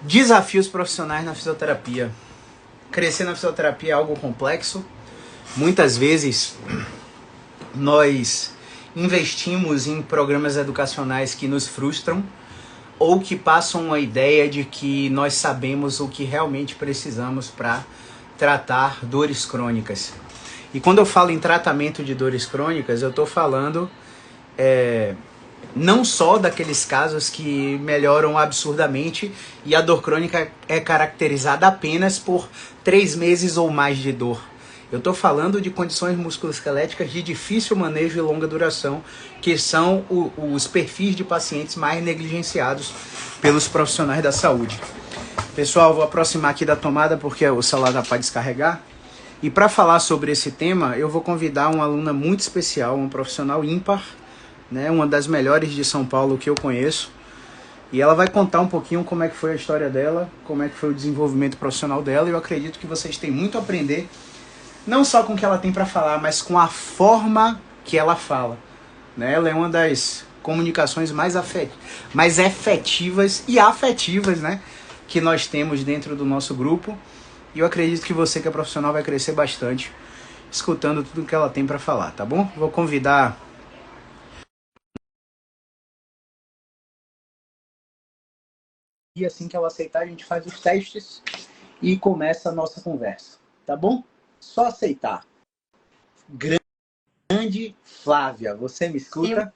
Desafios profissionais na fisioterapia. Crescer na fisioterapia é algo complexo. Muitas vezes nós investimos em programas educacionais que nos frustram ou que passam a ideia de que nós sabemos o que realmente precisamos para tratar dores crônicas. E quando eu falo em tratamento de dores crônicas, eu estou falando não só daqueles casos que melhoram absurdamente e a dor crônica é caracterizada apenas por 3 meses ou mais de dor. Eu estou falando de condições musculoesqueléticas de difícil manejo e longa duração, que são os perfis de pacientes mais negligenciados pelos profissionais da saúde. Pessoal, vou aproximar aqui da tomada porque o celular dá para descarregar. E para falar sobre esse tema, eu vou convidar uma aluna muito especial, um profissional ímpar, né, uma das melhores de São Paulo que eu conheço. E ela vai contar um pouquinho como é que foi a história dela, como é que foi o desenvolvimento profissional dela. E eu acredito que vocês têm muito a aprender, não só com o que ela tem para falar, mas com a forma que ela fala. Né? Ela é uma das comunicações mais efetivas e afetivas, né, que nós temos dentro do nosso grupo. E eu acredito que você que é profissional vai crescer bastante escutando tudo que ela tem para falar, tá bom? Vou convidar... E assim que ela aceitar, a gente faz os testes e começa a nossa conversa, tá bom? Só aceitar. Grande Flávia, você me escuta?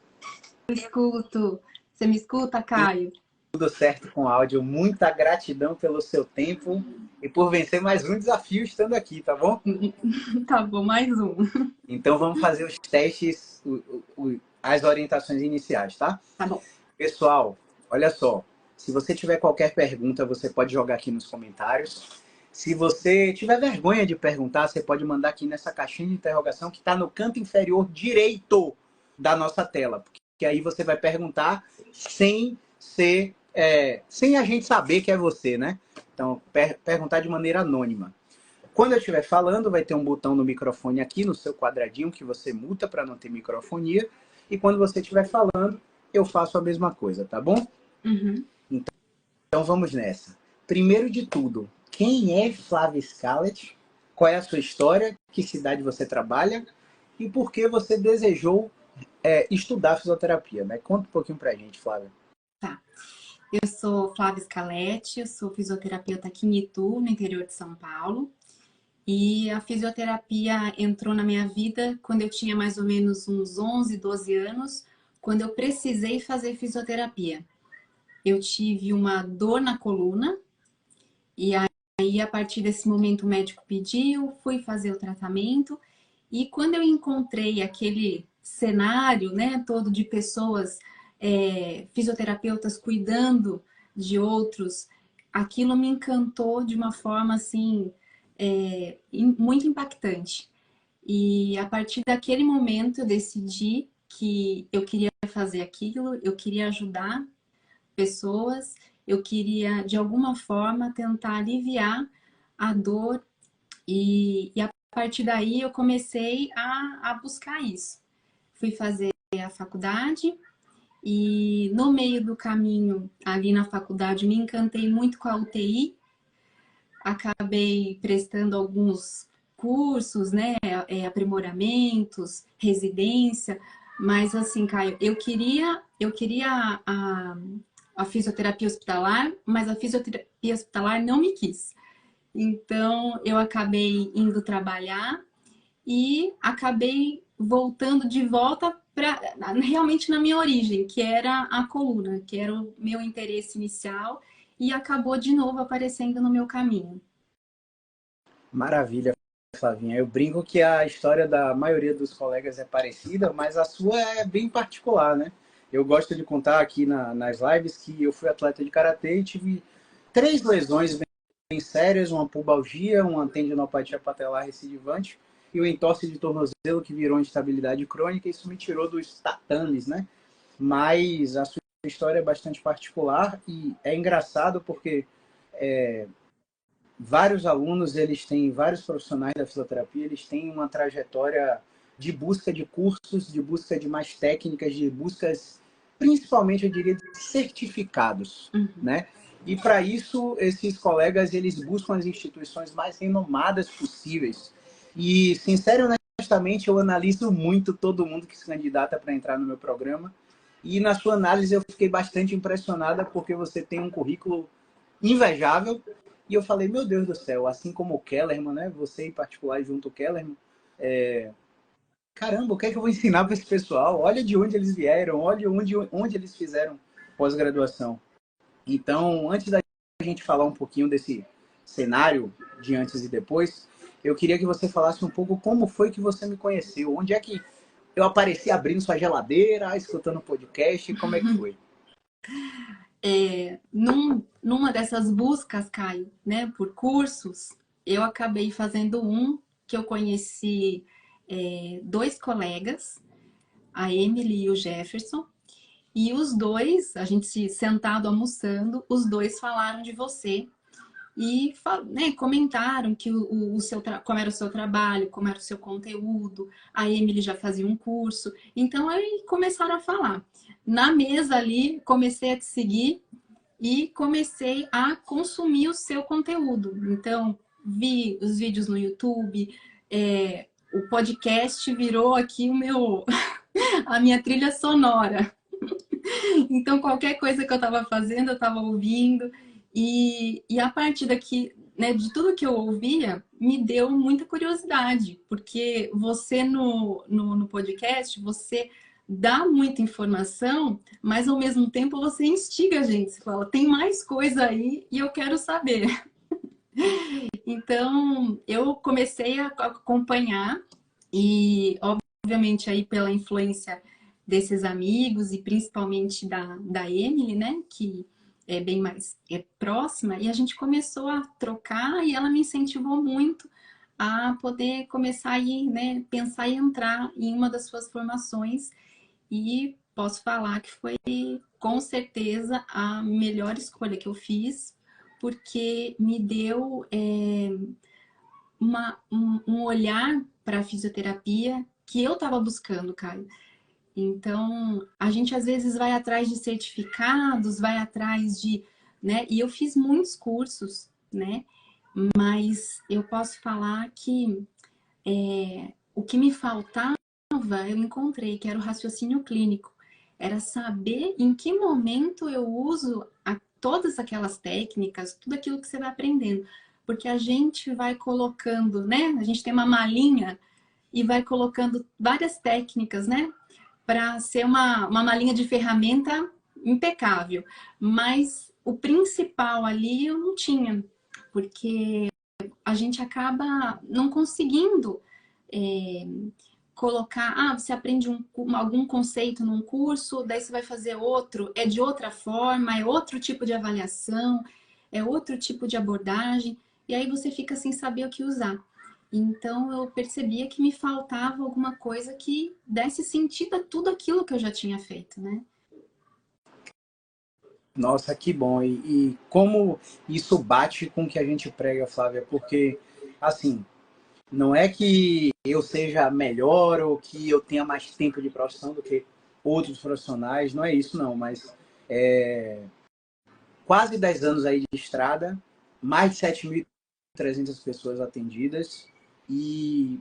Eu escuto. Você me escuta, Caio? Tudo certo com o áudio. Muita gratidão pelo seu tempo e por vencer mais um desafio estando aqui, tá bom? Tá bom, mais um. Então vamos fazer os testes, as orientações iniciais, tá? Tá bom. Pessoal, olha só. Se você tiver qualquer pergunta, você pode jogar aqui nos comentários. Se você tiver vergonha de perguntar, você pode mandar aqui nessa caixinha de interrogação que está no canto inferior direito da nossa tela. Porque aí você vai perguntar sem a gente saber que é você, né? Então, perguntar de maneira anônima. Quando eu estiver falando, vai ter um botão no microfone aqui no seu quadradinho que você muta para não ter microfonia. E quando você estiver falando, eu faço a mesma coisa, tá bom? Uhum. Então vamos nessa. Primeiro de tudo, quem é Flávia Scarlett? Qual é a sua história? Que cidade você trabalha? E por que você desejou estudar fisioterapia, né? Conta um pouquinho pra gente, Flávia. Tá. Eu sou Flávia Scaletti, eu sou fisioterapeuta aqui em Itu, no interior de São Paulo. E a fisioterapia entrou na minha vida quando eu tinha mais ou menos uns 11, 12 anos, quando eu precisei fazer fisioterapia. Eu tive uma dor na coluna e aí a partir desse momento o médico pediu, fui fazer o tratamento e quando eu encontrei aquele cenário, né, todo de pessoas, fisioterapeutas cuidando de outros, aquilo me encantou de uma forma assim muito impactante. E a partir daquele momento eu decidi que eu queria fazer aquilo, eu queria ajudar pessoas, eu queria de alguma forma tentar aliviar a dor e a partir daí eu comecei a buscar isso. Fui fazer a faculdade e no meio do caminho ali na faculdade me encantei muito com a UTI, acabei prestando alguns cursos, né, aprimoramentos, residência, mas assim, Caio, eu queria a fisioterapia hospitalar, mas a fisioterapia hospitalar não me quis. Então, eu acabei indo trabalhar e acabei voltando de volta para realmente na minha origem, que era a coluna, que era o meu interesse inicial e acabou de novo aparecendo no meu caminho. Maravilha, Flavinha. Eu brinco que a história da maioria dos colegas é parecida, mas a sua é bem particular, né? Eu gosto de contar aqui nas lives que eu fui atleta de karatê e tive 3 lesões bem sérias, uma pubalgia, uma tendinopatia patelar recidivante e o entorse de tornozelo que virou instabilidade crônica. Isso me tirou dos tatames, né? Mas a sua história é bastante particular e é engraçado porque vários alunos, vários profissionais da fisioterapia, eles têm uma trajetória de busca de cursos, de busca de mais técnicas, de buscas, principalmente, eu diria, de certificados, né? E para isso, esses colegas, eles buscam as instituições mais renomadas possíveis. E, sincero e honestamente, eu analiso muito todo mundo que se candidata para entrar no meu programa. E na sua análise eu fiquei bastante impressionada porque você tem um currículo invejável. E eu falei, meu Deus do céu, assim como o Kellerman, né? Você em particular junto ao Kellerman, caramba, o que é que eu vou ensinar para esse pessoal? Olha de onde eles vieram, olha onde eles fizeram pós-graduação. Então, antes da gente falar um pouquinho desse cenário de antes e depois, eu queria que você falasse um pouco como foi que você me conheceu, onde é que eu apareci abrindo sua geladeira, escutando podcast, como é que foi? Numa dessas buscas, Caio, né, por cursos, eu acabei fazendo um que eu conheci dois colegas, a Emily e o Jefferson, e os dois, a gente sentado almoçando, os dois falaram de você e né, comentaram que como era o seu trabalho, como era o seu conteúdo. A Emily já fazia um curso, então aí começaram a falar. Na mesa ali, comecei a te seguir e comecei a consumir o seu conteúdo. Então, vi os vídeos no YouTube, o podcast virou aqui a minha trilha sonora. Então, qualquer coisa que eu estava fazendo, eu estava ouvindo. E a partir daqui, né, de tudo que eu ouvia, me deu muita curiosidade, porque você no podcast, você dá muita informação, mas ao mesmo tempo você instiga a gente. Você fala, tem mais coisa aí e eu quero saber. Então, eu comecei a acompanhar e, obviamente, aí pela influência desses amigos e principalmente da Emily, né, que é bem mais próxima, e a gente começou a trocar e ela me incentivou muito a poder começar a ir, né, pensar em entrar em uma das suas formações e posso falar que foi com certeza a melhor escolha que eu fiz, porque me deu um olhar para a fisioterapia que eu estava buscando, Caio. Então, a gente às vezes vai atrás de certificados, vai atrás de, né? E eu fiz muitos cursos, né? Mas eu posso falar que o que me faltava, eu encontrei, que era o raciocínio clínico. Era saber em que momento eu uso todas aquelas técnicas, tudo aquilo que você vai aprendendo. Porque a gente vai colocando, né? A gente tem uma malinha e vai colocando várias técnicas, né? Para ser uma malinha de ferramenta impecável. Mas o principal ali eu não tinha, porque a gente acaba não conseguindo colocar, você aprende algum conceito num curso, daí você vai fazer outro, é de outra forma, é outro tipo de avaliação, é outro tipo de abordagem, e aí você fica sem saber o que usar. Então eu percebia que me faltava alguma coisa que desse sentido a tudo aquilo que eu já tinha feito, né? Nossa, que bom. E como isso bate com o que a gente prega, Flávia, porque, assim, não é que eu seja melhor ou que eu tenha mais tempo de profissão do que outros profissionais, não é isso não, mas quase 10 anos aí de estrada, mais de 7.300 pessoas atendidas e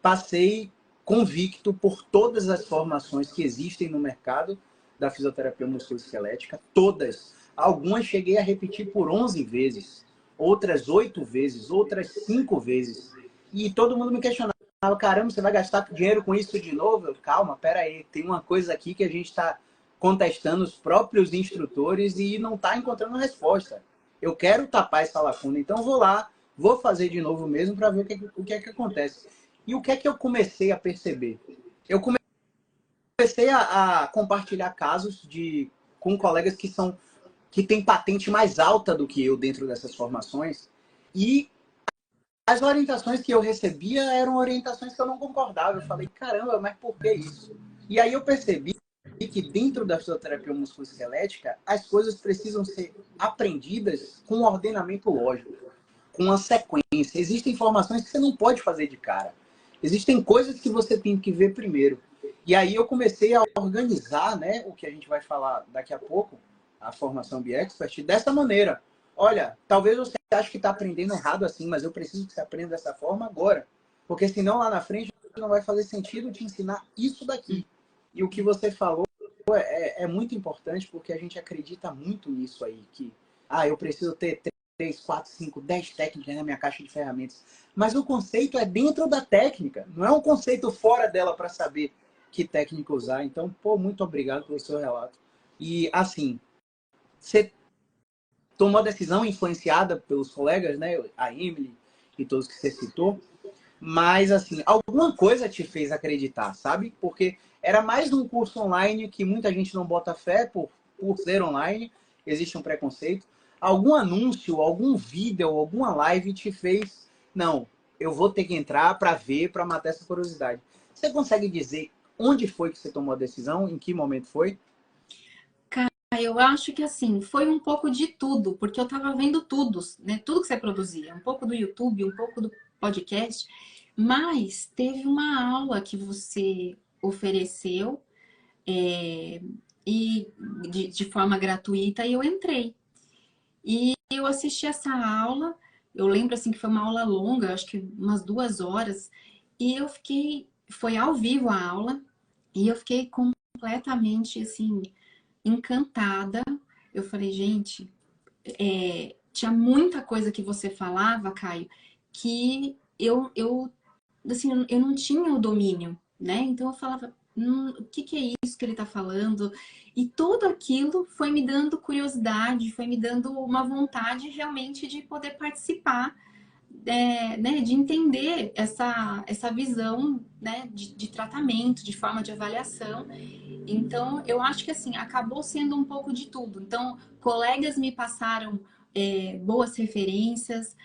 passei convicto por todas as formações que existem no mercado da fisioterapia musculoesquelética, todas. Algumas cheguei a repetir por 11 vezes, outras 8 vezes, outras 5 vezes. E todo mundo me questionava, caramba, você vai gastar dinheiro com isso de novo? Calma, peraí, tem uma coisa aqui que a gente está contestando os próprios instrutores e não está encontrando resposta. Eu quero tapar essa lacuna, então vou lá, vou fazer de novo mesmo para ver o que é que acontece. E o que é que eu comecei a perceber? Eu comecei a compartilhar casos com colegas que têm patente mais alta do que eu dentro dessas formações e as orientações que eu recebia eram orientações que eu não concordava. Eu falei, caramba, mas por que isso? E aí eu percebi que dentro da fisioterapia musculoesquelética as coisas precisam ser aprendidas com um ordenamento lógico, com uma sequência. Existem informações que você não pode fazer de cara. Existem coisas que você tem que ver primeiro. E aí eu comecei a organizar, né, o que a gente vai falar daqui a pouco, a formação BeExpert dessa maneira. Olha, talvez você ache que está aprendendo errado assim, mas eu preciso que você aprenda dessa forma agora. Porque senão lá na frente não vai fazer sentido te ensinar isso daqui. E o que você falou é muito importante, porque a gente acredita muito nisso aí, que eu preciso ter 3, 4, 5, 10 técnicas na minha caixa de ferramentas. Mas o conceito é dentro da técnica, não é um conceito fora dela para saber que técnica usar. Então, pô, muito obrigado pelo seu relato. E, assim, você tomou a decisão influenciada pelos colegas, né? A Emily e todos que você citou. Mas, assim, alguma coisa te fez acreditar, sabe? Porque era mais um curso online que muita gente não bota fé por ser online. Existe um preconceito. Algum anúncio, algum vídeo, alguma live te fez... Não, eu vou ter que entrar para ver, para matar essa curiosidade. Você consegue dizer onde foi que você tomou a decisão? Em que momento foi? Eu acho que assim, foi um pouco de tudo, porque eu tava vendo tudo, né? Tudo que você produzia, um pouco do YouTube, um pouco do podcast, mas teve uma aula que você ofereceu e de forma gratuita e eu entrei. E eu assisti essa aula, eu lembro assim que foi uma aula longa, acho que umas 2 horas, e eu fiquei, foi ao vivo a aula, e eu fiquei completamente assim encantada. Eu falei, gente, tinha muita coisa que você falava, Caio, que assim, eu não tinha o domínio, né? Então eu falava, o que que é isso que ele tá falando? E tudo aquilo foi me dando curiosidade, foi me dando uma vontade realmente de poder participar, né, de entender essa visão, né, de tratamento, de forma de avaliação. Então, eu acho que assim, acabou sendo um pouco de tudo. Então, colegas me passaram boas referências,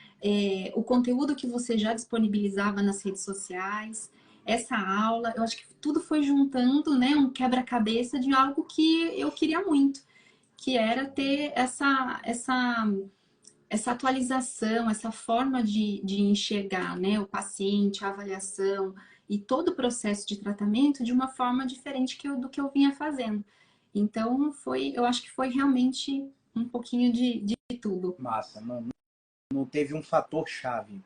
o conteúdo que você já disponibilizava nas redes sociais, essa aula, eu acho que tudo foi juntando, né, um quebra-cabeça de algo que eu queria muito, que era ter essa atualização, essa forma de enxergar, né, o paciente, a avaliação e todo o processo de tratamento de uma forma diferente do que eu vinha fazendo. Então, eu acho que foi realmente um pouquinho de tudo. Massa, não teve um fator chave.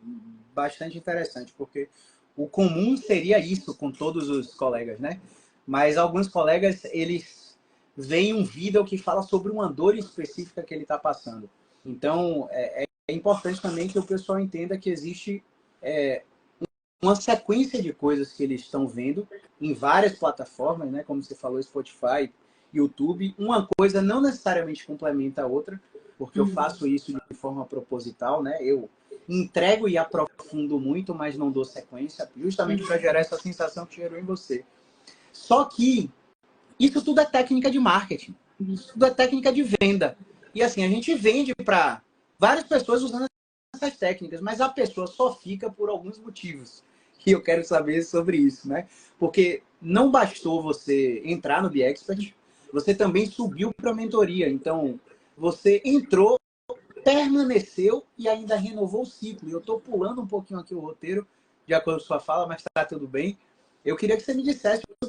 Bastante interessante, porque o comum seria isso com todos os colegas, né? Mas alguns colegas, eles veem um vídeo que fala sobre uma dor específica que ele está passando. Então, é importante também que o pessoal entenda que existe uma sequência de coisas que eles estão vendo em várias plataformas, né? Como você falou, Spotify, YouTube. Uma coisa não necessariamente complementa a outra, porque eu faço isso de forma proposital, né? Eu entrego e aprofundo muito, mas não dou sequência, justamente para gerar essa sensação que gerou em você. Só que isso tudo é técnica de marketing, isso tudo é técnica de venda. E assim, a gente vende para várias pessoas usando essas técnicas, mas a pessoa só fica por alguns motivos. E eu quero saber sobre isso, né? Porque não bastou você entrar no BeExpert, você também subiu para a mentoria. Então, você entrou, permaneceu e ainda renovou o ciclo. E eu estou pulando um pouquinho aqui o roteiro, de acordo com a sua fala, mas está tudo bem. Eu queria que você me dissesse o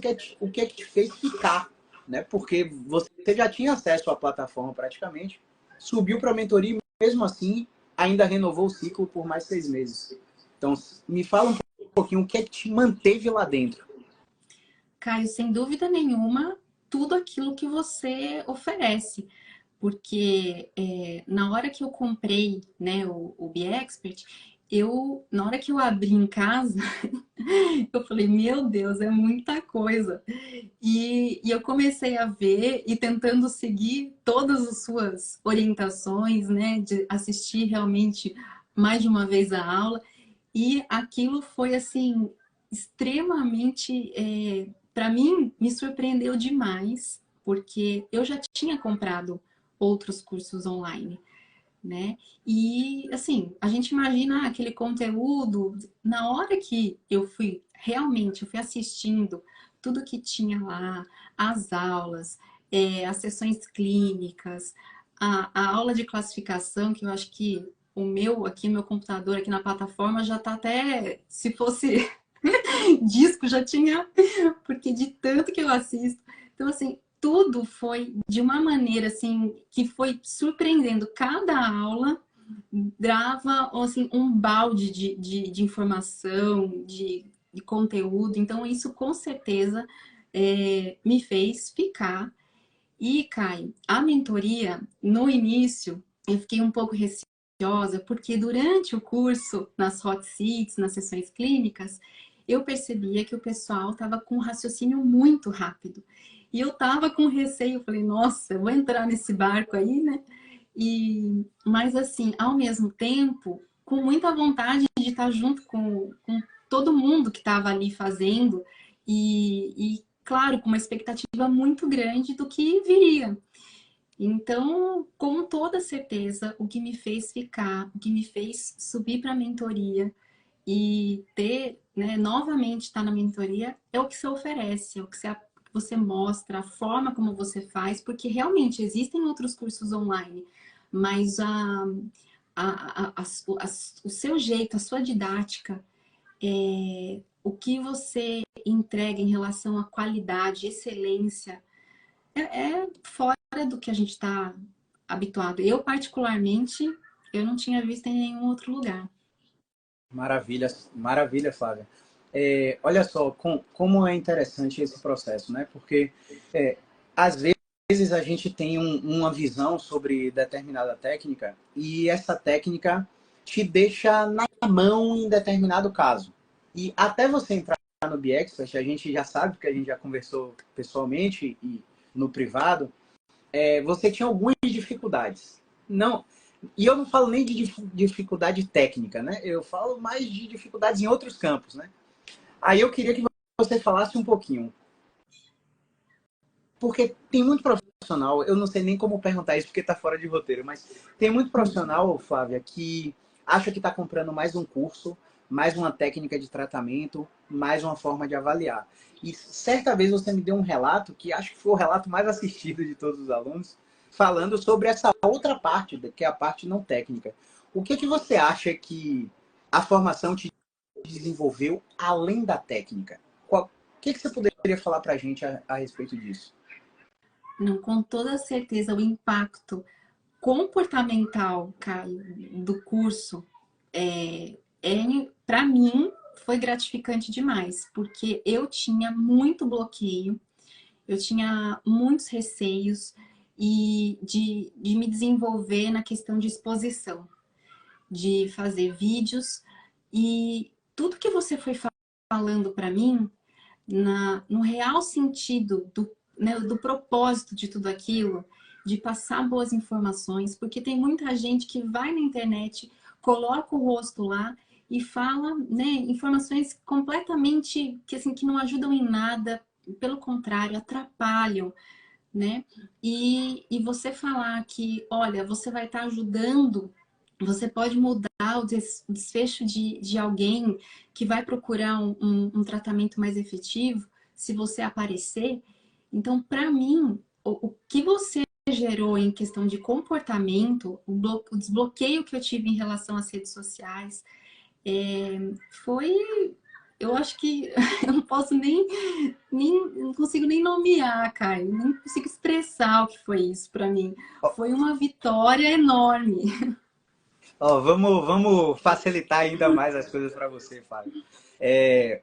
que é que te fez ficar, né? Porque você já tinha acesso à plataforma praticamente, subiu para a mentoria e mesmo assim ainda renovou o ciclo por mais 6 meses. Então, me fala um pouquinho o que é que te manteve lá dentro. Caio, sem dúvida nenhuma, tudo aquilo que você oferece. Porque na hora que eu comprei, né, o BeExpert, na hora que eu abri em casa, eu falei, meu Deus, é muita coisa. E eu comecei a ver e tentando seguir todas as suas orientações, né, de assistir realmente mais de uma vez a aula. E aquilo foi, assim, extremamente, para mim, me surpreendeu demais, porque eu já tinha comprado outros cursos online, né? E, assim, a gente imagina aquele conteúdo, na hora que eu fui assistindo tudo que tinha lá, as aulas, as sessões clínicas, a aula de classificação, que eu acho que meu computador aqui na plataforma já tá até, se fosse disco, já tinha, porque de tanto que eu assisto. Então, assim, tudo foi de uma maneira assim que foi surpreendendo. Cada aula dava assim, um balde de informação, de conteúdo. Então, isso com certeza me fez ficar. E, Caio, a mentoria, no início, eu fiquei um pouco receosa, porque durante o curso, nas hot seats, nas sessões clínicas, eu percebia que o pessoal estava com um raciocínio muito rápido. E eu estava com receio, eu falei, nossa, eu vou entrar nesse barco aí, né? Mas assim, ao mesmo tempo, com muita vontade de estar junto com todo mundo que estava ali fazendo claro, com uma expectativa muito grande do que viria. Então, com toda certeza, o que me fez ficar, o que me fez subir para a mentoria e ter, né, novamente estar na mentoria, é o que você oferece, é o que você mostra, a forma como você faz, porque realmente existem outros cursos online, mas o seu jeito, a sua didática, o que você entrega em relação à qualidade, excelência, é fora do que a gente está habituado. Eu, particularmente, eu não tinha visto em nenhum outro lugar. Maravilha, maravilha, Flávia. Olha só como é interessante esse processo, né? Porque às vezes a gente tem uma visão sobre determinada técnica e essa técnica te deixa na mão em determinado caso. E até você entrar no BeExpert, a gente já sabe, porque a gente já conversou pessoalmente e no privado, você tinha algumas dificuldades. Não, e eu não falo nem de dificuldade técnica, né? Eu falo mais de dificuldades em outros campos, né? Aí eu queria que você falasse um pouquinho. Porque tem muito profissional, eu não sei nem como perguntar isso porque está fora de roteiro, mas tem muito profissional, Flávia, que acha que está comprando mais um curso, mais uma técnica de tratamento, mais uma forma de avaliar. E certa vez você me deu um relato, que acho que foi o relato mais assistido de todos os alunos, falando sobre essa outra parte, que é a parte não técnica. O que você acha que a formação te desenvolveu além da técnica? O que você poderia falar para a gente a respeito disso? Não, com toda certeza, o impacto comportamental, Caio, do curso, para mim, foi gratificante demais, porque eu tinha muito bloqueio, eu tinha muitos receios de me desenvolver na questão de exposição, de fazer vídeos, e tudo que você foi falando para mim, no real sentido né, do propósito de tudo aquilo, de passar boas informações, porque tem muita gente que vai na internet, coloca o rosto lá e fala, né, informações completamente que, assim, que não ajudam em nada, pelo contrário, atrapalham, né? E você falar que, olha, você vai estar ajudando, você pode mudar o desfecho de alguém que vai procurar um tratamento mais efetivo, se você aparecer. Então, para mim, o que você gerou em questão de comportamento, o desbloqueio que eu tive em relação às redes sociais, foi... Eu acho que eu não posso não consigo nem nomear, Caio. Não consigo expressar o que foi isso para mim. Foi uma vitória enorme. Ó, vamos facilitar ainda mais as coisas para você, Fábio.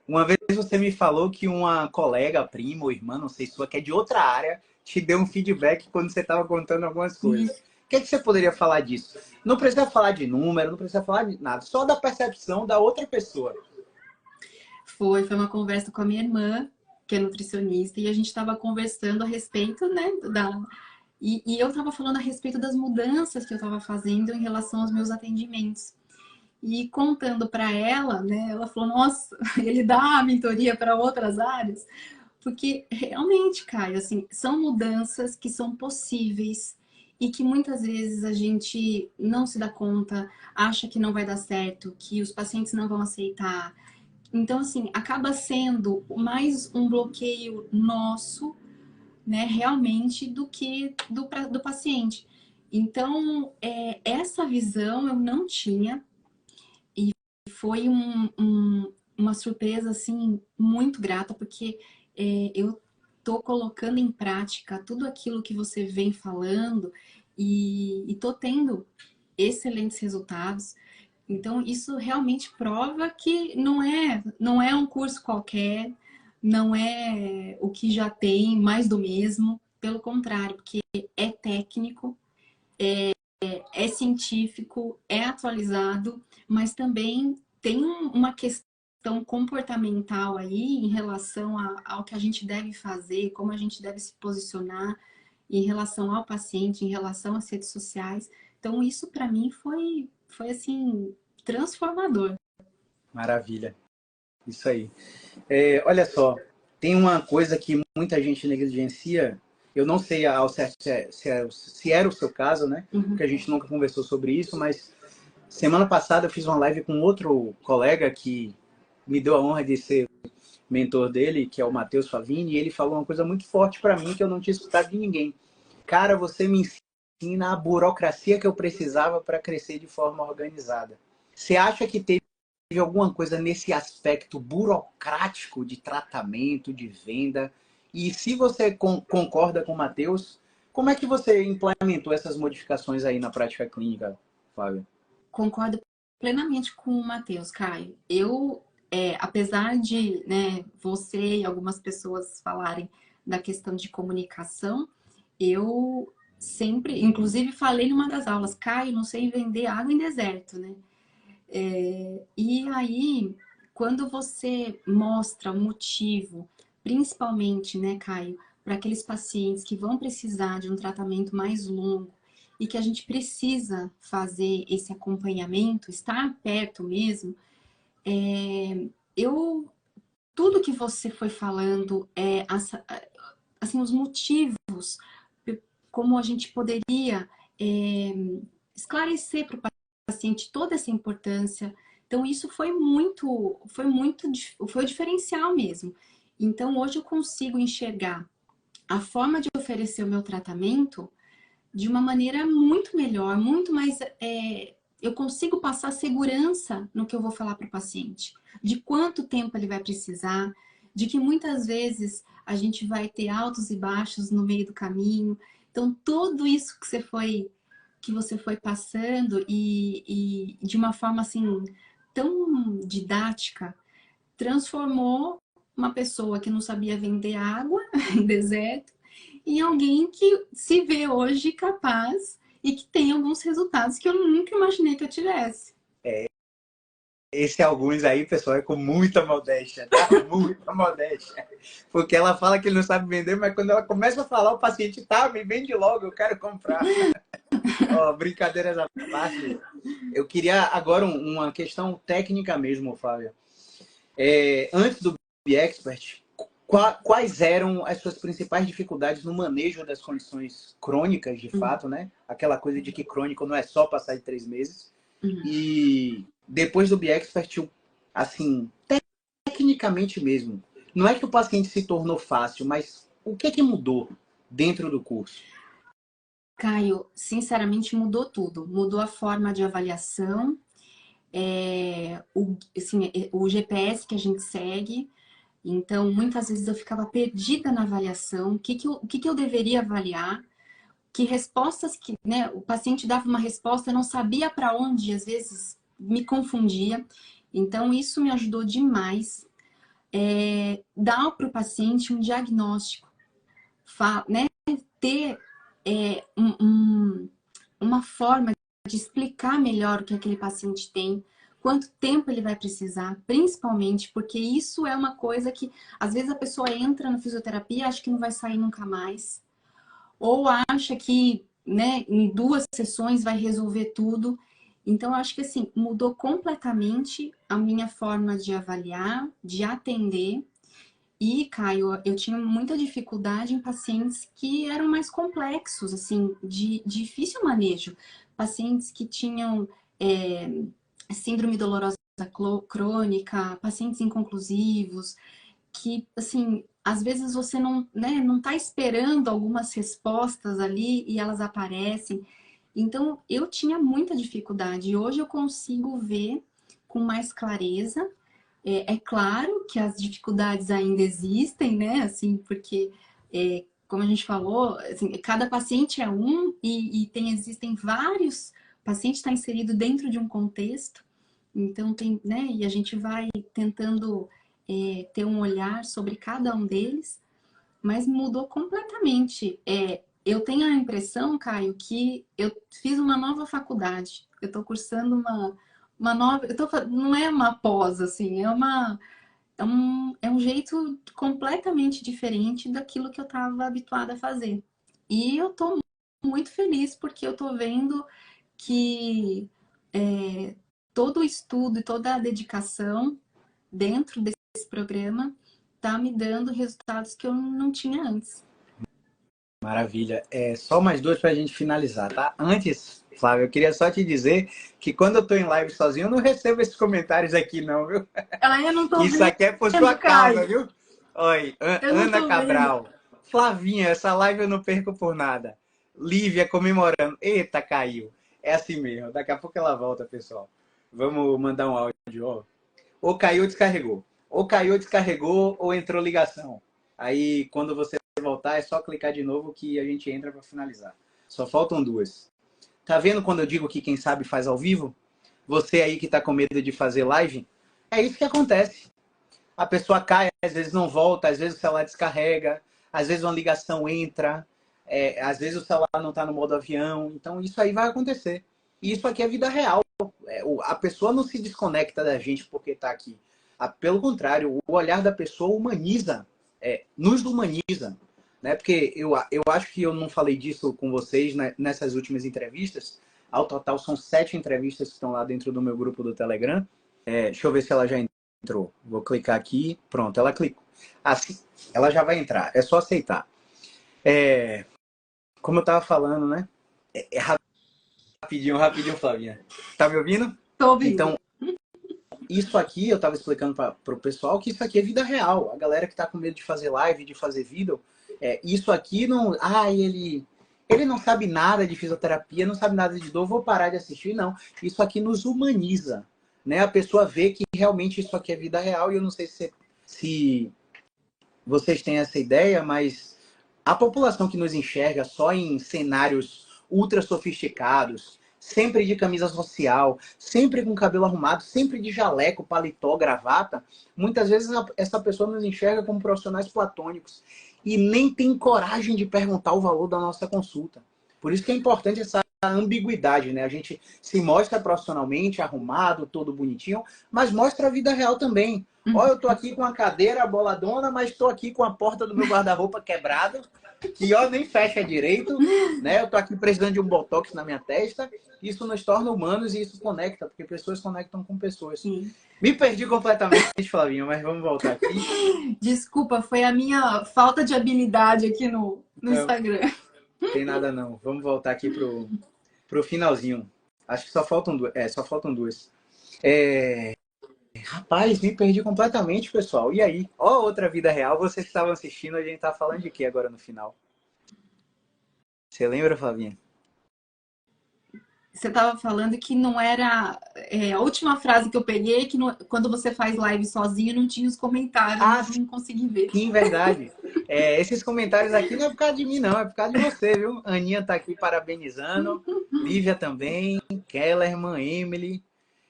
Uma vez você me falou que uma colega, prima ou irmã, não sei sua, que é de outra área, te deu um feedback quando você estava contando algumas coisas. Isso. O que você poderia falar disso? Não precisa falar de número, não precisa falar de nada, só da percepção da outra pessoa. Foi uma conversa com a minha irmã, que é nutricionista, e a gente estava conversando a respeito, né, e eu estava falando a respeito das mudanças que eu estava fazendo em relação aos meus atendimentos. E contando para ela, né, ela falou, nossa, ele dá a mentoria para outras áreas? Porque realmente, Caio, assim, são mudanças que são possíveis e que muitas vezes a gente não se dá conta, acha que não vai dar certo, que os pacientes não vão aceitar. Então, assim, acaba sendo mais um bloqueio nosso, né, realmente, do que do paciente. Então, essa visão eu não tinha e foi uma surpresa, assim, muito grata, porque eu tô colocando em prática tudo aquilo que você vem falando e tô tendo excelentes resultados. Então, isso realmente prova que não é um curso qualquer, não é o que já tem, mais do mesmo. Pelo contrário, porque é técnico, é científico, é atualizado, mas também tem uma questão comportamental aí em relação ao que a gente deve fazer, como a gente deve se posicionar em relação ao paciente, em relação às redes sociais. Então, isso para mim foi assim, transformador. Maravilha. Isso aí. Olha só, tem uma coisa que muita gente negligencia. Eu não sei ao certo se era o seu caso, né? Porque a gente nunca conversou sobre isso, mas semana passada eu fiz uma live com outro colega que me deu a honra de ser mentor dele, que é o Matheus Favini, e ele falou uma coisa muito forte para mim que eu não tinha escutado de ninguém. Cara, você me ensina a burocracia que eu precisava para crescer de forma organizada. Você acha que teve alguma coisa nesse aspecto burocrático de tratamento, de venda? E se você concorda com o Matheus, como é que você implementou essas modificações aí na prática clínica, Flávia? Concordo plenamente com o Matheus, Caio. Apesar de, né, você e algumas pessoas falarem da questão de comunicação, eu sempre, inclusive falei numa das aulas, Caio, não sei vender água em deserto, né? E aí, quando você mostra o motivo, principalmente, né, Caio, para aqueles pacientes que vão precisar de um tratamento mais longo e que a gente precisa fazer esse acompanhamento, estar perto mesmo, eu tudo que você foi falando, assim, os motivos, como a gente poderia esclarecer para o paciente toda essa importância. Então, isso foi o diferencial mesmo. Então, hoje eu consigo enxergar a forma de oferecer o meu tratamento de uma maneira muito melhor, muito mais. Eu consigo passar segurança no que eu vou falar para o paciente, de quanto tempo ele vai precisar, de que muitas vezes a gente vai ter altos e baixos no meio do caminho. Então, tudo isso que você foi passando e de uma forma assim tão didática, transformou uma pessoa que não sabia vender água em deserto em alguém que se vê hoje capaz e que tem alguns resultados que eu nunca imaginei que eu tivesse. Esse alguns aí, pessoal, é com muita modéstia, tá? Muita modéstia. Porque ela fala que ele não sabe vender, mas quando ela começa a falar, o paciente, tá, me vende logo, eu quero comprar. Ó, brincadeiras à parte. Eu queria agora uma questão técnica mesmo, Flávia. Antes do B-Expert, quais eram as suas principais dificuldades no manejo das condições crônicas, de fato, né? Aquela coisa de que crônico não é só passar de 3 meses. E depois do B-Expert, assim, tecnicamente mesmo, não é que o paciente se tornou fácil, mas o que mudou dentro do curso? Caio, sinceramente mudou tudo. Mudou a forma de avaliação, o GPS que a gente segue. Então, muitas vezes eu ficava perdida na avaliação. O que eu deveria avaliar? Que respostas que, né, o paciente dava uma resposta, eu não sabia para onde, às vezes me confundia. Então, isso me ajudou demais. Dar para o paciente um diagnóstico, né? Ter uma forma de explicar melhor o que aquele paciente tem, quanto tempo ele vai precisar, principalmente porque isso é uma coisa que, às vezes, a pessoa entra na fisioterapia e acha que não vai sair nunca mais, ou acha que, né, em 2 sessões vai resolver tudo. Então, eu acho que, assim, mudou completamente a minha forma de avaliar, de atender. E, Caio, eu tinha muita dificuldade em pacientes que eram mais complexos, assim, de difícil manejo. Pacientes que tinham síndrome dolorosa crônica, pacientes inconclusivos, que, assim, às vezes você não, né, não tá esperando algumas respostas ali e elas aparecem. Então, eu tinha muita dificuldade. E hoje eu consigo ver com mais clareza. É claro que as dificuldades ainda existem, né? Assim, porque como a gente falou, assim, cada paciente é um e existem vários, o paciente está inserido dentro de um contexto, então tem, né, e a gente vai tentando ter um olhar sobre cada um deles, mas mudou completamente. Eu tenho a impressão, Caio, que eu fiz uma nova faculdade, eu estou cursando uma nova, não é uma pós, assim, é um jeito completamente diferente daquilo que eu estava habituada a fazer. E eu estou muito feliz porque eu estou vendo que todo o estudo e toda a dedicação dentro desse programa está me dando resultados que eu não tinha antes. Maravilha. Só mais duas para a gente finalizar, tá? Antes, Flávio, eu queria só te dizer que quando eu tô em live sozinho, eu não recebo esses comentários aqui, não, viu? Eu não tô Isso aqui é por sua vendo, causa, Caio. viu? Oi, Eu não Ana tô vendo. Cabral. Flavinha, essa live eu não perco por nada. Lívia comemorando. Eita, caiu. É assim mesmo. Daqui a pouco ela volta, pessoal. Vamos mandar um áudio, ó. Ou caiu ou descarregou. Ou caiu ou descarregou, ou entrou ligação. Aí, quando você voltar, é só clicar de novo que a gente entra para finalizar. Só faltam duas. Tá vendo quando eu digo que quem sabe faz ao vivo? Você aí que tá com medo de fazer live, é isso que acontece. A pessoa cai, às vezes não volta, às vezes o celular descarrega, às vezes uma ligação entra, às vezes o celular não está no modo avião. Então isso aí vai acontecer. E isso aqui é vida real. A pessoa não se desconecta da gente porque está aqui. Pelo contrário, o olhar da pessoa humaniza, nos humaniza. Né? Porque eu acho que eu não falei disso com vocês, né, nessas últimas entrevistas. Ao total são 7 entrevistas que estão lá dentro do meu grupo do Telegram. Deixa eu ver se ela já entrou. Vou clicar aqui. Pronto, ela clicou. Assim, ela já vai entrar. É só aceitar. Como eu estava falando, né? Rapidinho, rapidinho, Flavinha. Tá me ouvindo? Tô ouvindo. Então, isso aqui, eu estava explicando para o pessoal que isso aqui é vida real. A galera que está com medo de fazer live, de fazer vídeo, isso aqui não... ele não sabe nada de fisioterapia, não sabe nada de dor, vou parar de assistir. Não, isso aqui nos humaniza. Né? A pessoa vê que realmente isso aqui é vida real e eu não sei se vocês têm essa ideia, mas a população que nos enxerga só em cenários ultra sofisticados, sempre de camisa social, sempre com cabelo arrumado, sempre de jaleco, paletó, gravata, muitas vezes essa pessoa nos enxerga como profissionais platônicos e nem tem coragem de perguntar o valor da nossa consulta. Por isso que é importante essa ambiguidade, né? A gente se mostra profissionalmente, arrumado, todo bonitinho, mas mostra a vida real também. Ó, eu tô aqui com a cadeira boladona, mas tô aqui com a porta do meu guarda-roupa quebrada, que ó, nem fecha direito, né? Eu tô aqui precisando de um botox na minha testa. Isso nos torna humanos e isso conecta, porque pessoas conectam com pessoas. Sim. Me perdi completamente, Flavinha, mas vamos voltar aqui. Desculpa, foi a minha falta de habilidade aqui no Instagram. Não tem nada não. Vamos voltar aqui pro finalzinho. Acho que só faltam duas. Só faltam duas. Rapaz, me perdi completamente, pessoal. E aí? Ó, outra vida real. Vocês que estavam assistindo, a gente tá falando de quê agora no final? Você lembra, Flavinha? Você estava falando que não era... a última frase que eu peguei é que quando você faz live sozinho não tinha os comentários, não consegui ver. Sim, verdade. Esses comentários aqui não é por causa de mim, não. É por causa de você, viu? Aninha tá aqui parabenizando. Lívia também. Kellerman, Emily.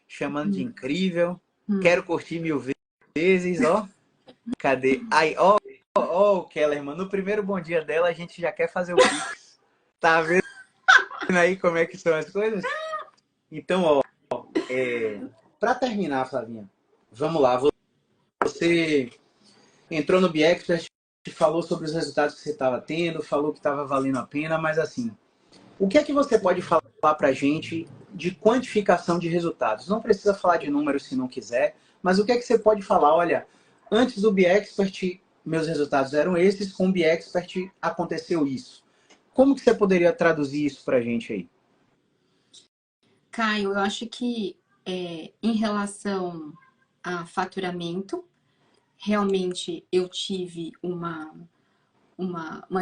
Chamando de incrível. Quero curtir 1000 vezes, ó. Cadê? Aí, ó, o Kellerman. No primeiro bom dia dela, a gente já quer fazer o Pix. Tá vendo aí como é que são as coisas? Então, ó. Pra terminar, Flavinha, vamos lá. Você entrou no BXpert, falou sobre os resultados que você estava tendo, falou que estava valendo a pena, mas assim, o que é que você pode falar para a gente de quantificação de resultados? Não precisa falar de números se não quiser, mas o que é que você pode falar? Olha, antes do BXpert, meus resultados eram esses, com o BXpert aconteceu isso. Como que você poderia traduzir isso para a gente aí? Caio, eu acho que em relação a faturamento, realmente eu tive uma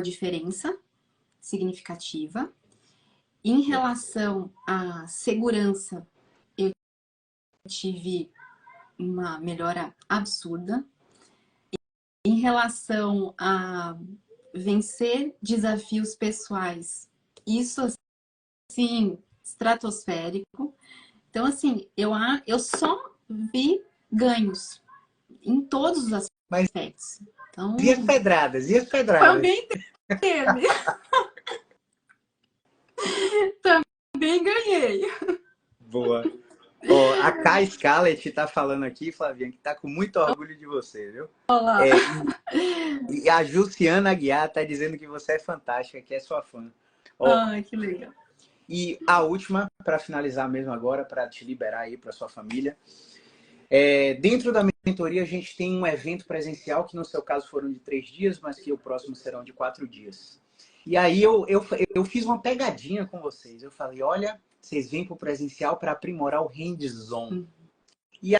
diferença significativa. Em relação à segurança, eu tive uma melhora absurda. Em relação a vencer desafios pessoais. Isso, assim, estratosférico. Então, assim, eu só vi ganhos em todos os Mas aspectos. Então, e as pedradas? E as pedradas? também teve. Também ganhei. Boa. Ó, a Kai Scarlett tá falando aqui, Flavinha, que tá com muito orgulho de você, viu? Olá. É, e a Jussiana Aguiar tá dizendo que você é fantástica, que é sua fã. Ó, Ai, que legal. e a última, para finalizar mesmo agora, para te liberar aí para sua família. Dentro da mentoria, a gente tem um evento presencial, que no seu caso foram de 3 dias, mas que o próximo serão de 4 dias. E aí eu fiz uma pegadinha com vocês. Eu falei, olha, vocês vêm para o presencial para aprimorar o hands-on. E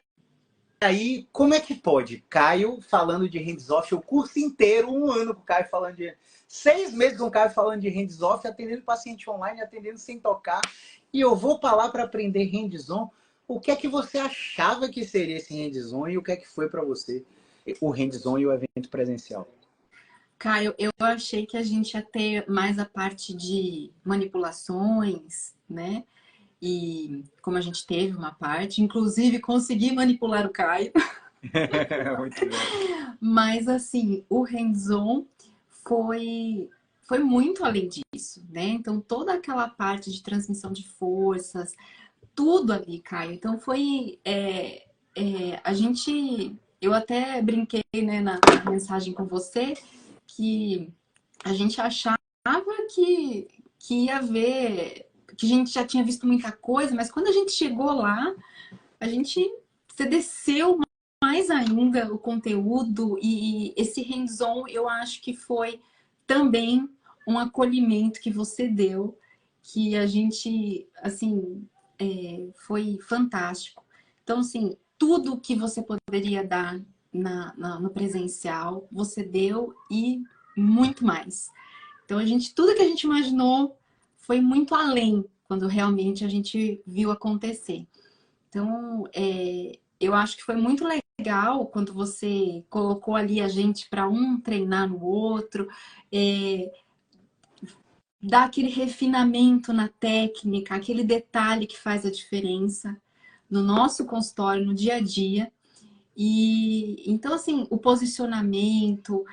aí, como é que pode? Caio falando de hands-off o curso inteiro, 1 ano com o Caio falando de... 6 meses com o Caio falando de hands-off, atendendo paciente online, atendendo sem tocar. E eu vou para lá para aprender hands-on. O que é que você achava que seria esse hands-on e o que é que foi para você o hands-on e o evento presencial? Caio, eu achei que a gente ia ter mais a parte de manipulações, né? E como a gente teve uma parte, inclusive consegui manipular o Caio. Muito bem. Mas assim, o hands-on foi muito além disso, né? Então toda aquela parte de transmissão de forças, tudo ali, Caio. Então foi a gente, eu até brinquei, né, na mensagem com você que a gente achava que ia ver, que a gente já tinha visto muita coisa, mas quando a gente chegou lá, a gente você desceu mais ainda o conteúdo e esse hands-on eu acho que foi também um acolhimento que você deu, que a gente, assim, foi fantástico. Então, assim, tudo que você poderia dar no presencial, você deu e muito mais. Então, tudo que a gente imaginou foi muito além quando realmente a gente viu acontecer. Então, eu acho que foi muito legal quando você colocou ali a gente para um treinar no outro, dar aquele refinamento na técnica, aquele detalhe que faz a diferença no nosso consultório, no dia a dia. E então, assim, o posicionamento,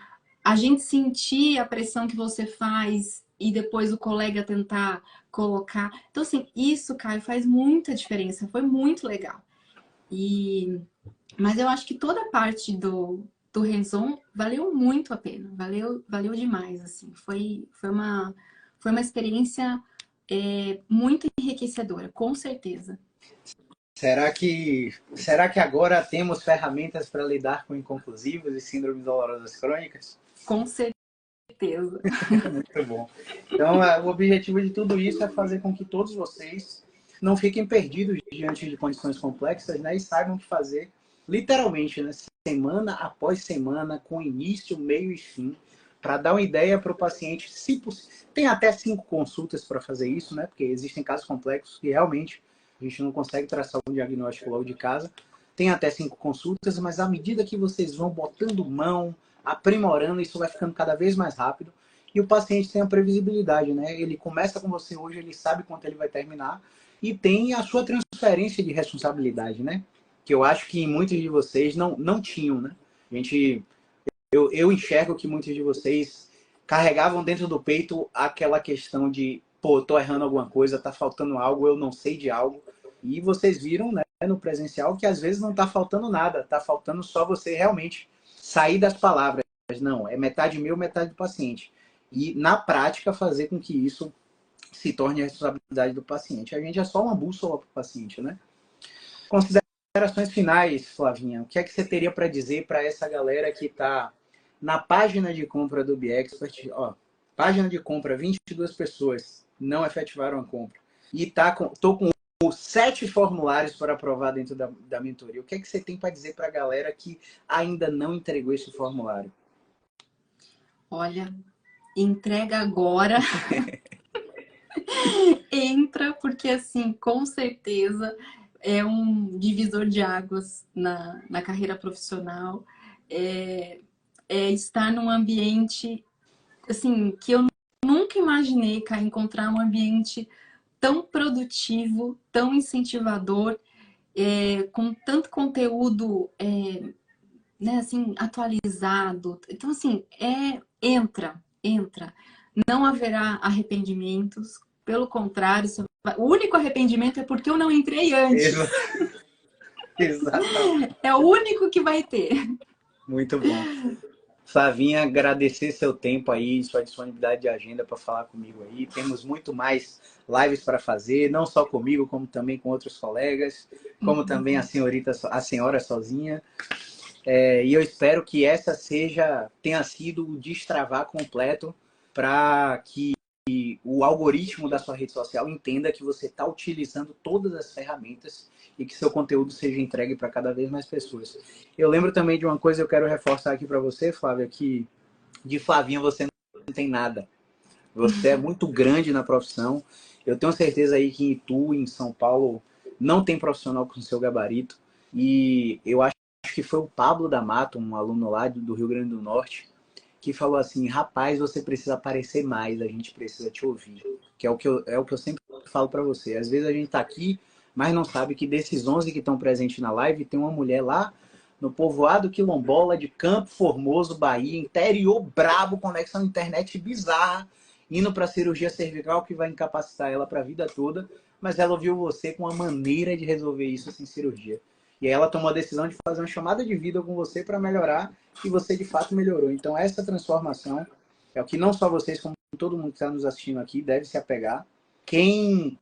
a gente sentir a pressão que você faz e depois o colega tentar colocar. Então, assim, isso, Caio, faz muita diferença. Foi muito legal. Mas eu acho que toda a parte do hands-on valeu muito a pena. Valeu demais, assim. Foi uma experiência muito enriquecedora, com certeza. Será que agora temos ferramentas para lidar com inconclusivos e síndromes dolorosas crônicas? Com certeza. Muito bom. Então, o objetivo de tudo isso é fazer com que todos vocês não fiquem perdidos diante de condições complexas, né? E saibam o que fazer, literalmente, né? Semana após semana, com início, meio e fim, para dar uma ideia para o paciente. Se tem até 5 consultas para fazer isso, né? Porque existem casos complexos que realmente a gente não consegue traçar um diagnóstico logo de casa. Tem até 5 consultas, mas à medida que vocês vão botando mão, aprimorando, isso vai ficando cada vez mais rápido. E o paciente tem a previsibilidade, né? Ele começa com você hoje, ele sabe quanto ele vai terminar e tem a sua transferência de responsabilidade, né? Que eu acho que muitos de vocês não tinham, né? Eu enxergo que muitos de vocês carregavam dentro do peito aquela questão de, pô, tô errando alguma coisa, tá faltando algo, eu não sei de algo. E vocês viram, né, no presencial, que às vezes não tá faltando nada, tá faltando só você realmente sair das palavras. Não, é metade meu, metade do paciente. E, na prática, fazer com que isso se torne a responsabilidade do paciente. A gente é só uma bússola para o paciente, né? Considerações finais, Flavinha. O que é que você teria para dizer para essa galera que está na página de compra do BeExpert? Ó, página de compra, 22 pessoas não efetivaram a compra. E tô com os 7 formulários para aprovar dentro da mentoria. O que é que você tem para dizer para a galera que ainda não entregou esse formulário? Olha, entrega agora. Entra, porque assim, com certeza é um divisor de águas na carreira profissional. É estar num ambiente assim, que eu nunca imaginei, Caio, encontrar um ambiente tão produtivo, tão incentivador, com tanto conteúdo, né, assim, atualizado. Então, assim, entra. Não haverá arrependimentos. Pelo contrário, o único arrependimento é porque eu não entrei Exa- antes. Exatamente. É o único que vai ter. Muito bom. Flavinha, agradecer seu tempo aí, sua disponibilidade de agenda para falar comigo aí. Temos muito mais lives para fazer, não só comigo, como também com outros colegas, como também a senhora sozinha. E eu espero que essa tenha sido o destravar completo para que o algoritmo da sua rede social entenda que você está utilizando todas as ferramentas e que seu conteúdo seja entregue para cada vez mais pessoas. Eu lembro também de uma coisa que eu quero reforçar aqui para você, Flávia, que de Flavinha você não tem nada. Você é muito grande na profissão. Eu tenho certeza aí que em Itu, em São Paulo, não tem profissional com seu gabarito. E eu acho que foi o Pablo da Mata, um aluno lá do Rio Grande do Norte, que falou assim: rapaz, você precisa aparecer mais, a gente precisa te ouvir. Que é o que eu sempre falo para você. Às vezes a gente tá aqui, mas não sabe que desses 11 que estão presentes na live, tem uma mulher lá no povoado quilombola de Campo Formoso, Bahia, interior brabo, conexão internet bizarra, indo para cirurgia cervical que vai incapacitar ela para a vida toda, mas ela ouviu você com uma maneira de resolver isso sem cirurgia. E aí ela tomou a decisão de fazer uma chamada de vida com você para melhorar, e você de fato melhorou. Então essa transformação é o que não só vocês, como todo mundo que está nos assistindo aqui, deve se apegar. Quem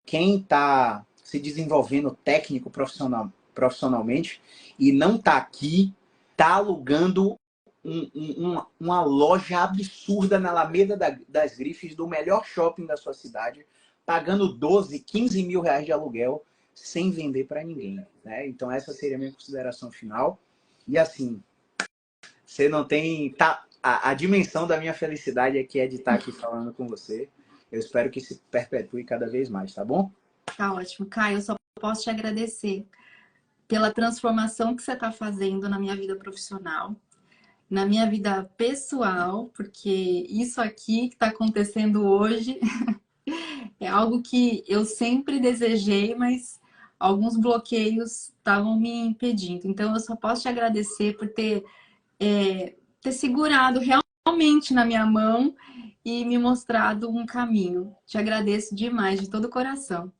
está se desenvolvendo técnico profissionalmente e não está aqui, está alugando uma loja absurda na Alameda das Grifes, do melhor shopping da sua cidade, pagando 12, 15 mil reais de aluguel, sem vender para ninguém. Né? Então essa seria a minha consideração final. E assim, você não tem... A dimensão da minha felicidade é que é de estar aqui falando com você. Eu espero que se perpetue cada vez mais, tá bom? Tá ótimo. Caio, eu só posso te agradecer pela transformação que você está fazendo na minha vida profissional, na minha vida pessoal, porque isso aqui que está acontecendo hoje é algo que eu sempre desejei, mas alguns bloqueios estavam me impedindo. Então, eu só posso te agradecer por ter segurado realmente na minha mão e me mostrado um caminho. Te agradeço demais, de todo o coração.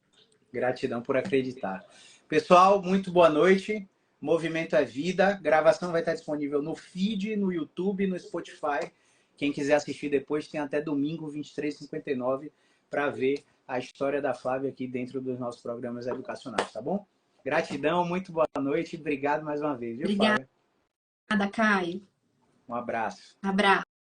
Gratidão por acreditar. Pessoal, muito boa noite. Movimento é Vida. Gravação vai estar disponível no feed, no YouTube, no Spotify. Quem quiser assistir depois tem até domingo, 23h59, para ver a história da Flávia aqui dentro dos nossos programas educacionais, tá bom? Gratidão, muito boa noite. Obrigado mais uma vez, viu, Obrigada, Flávia? Caio. Um abraço. Abraço.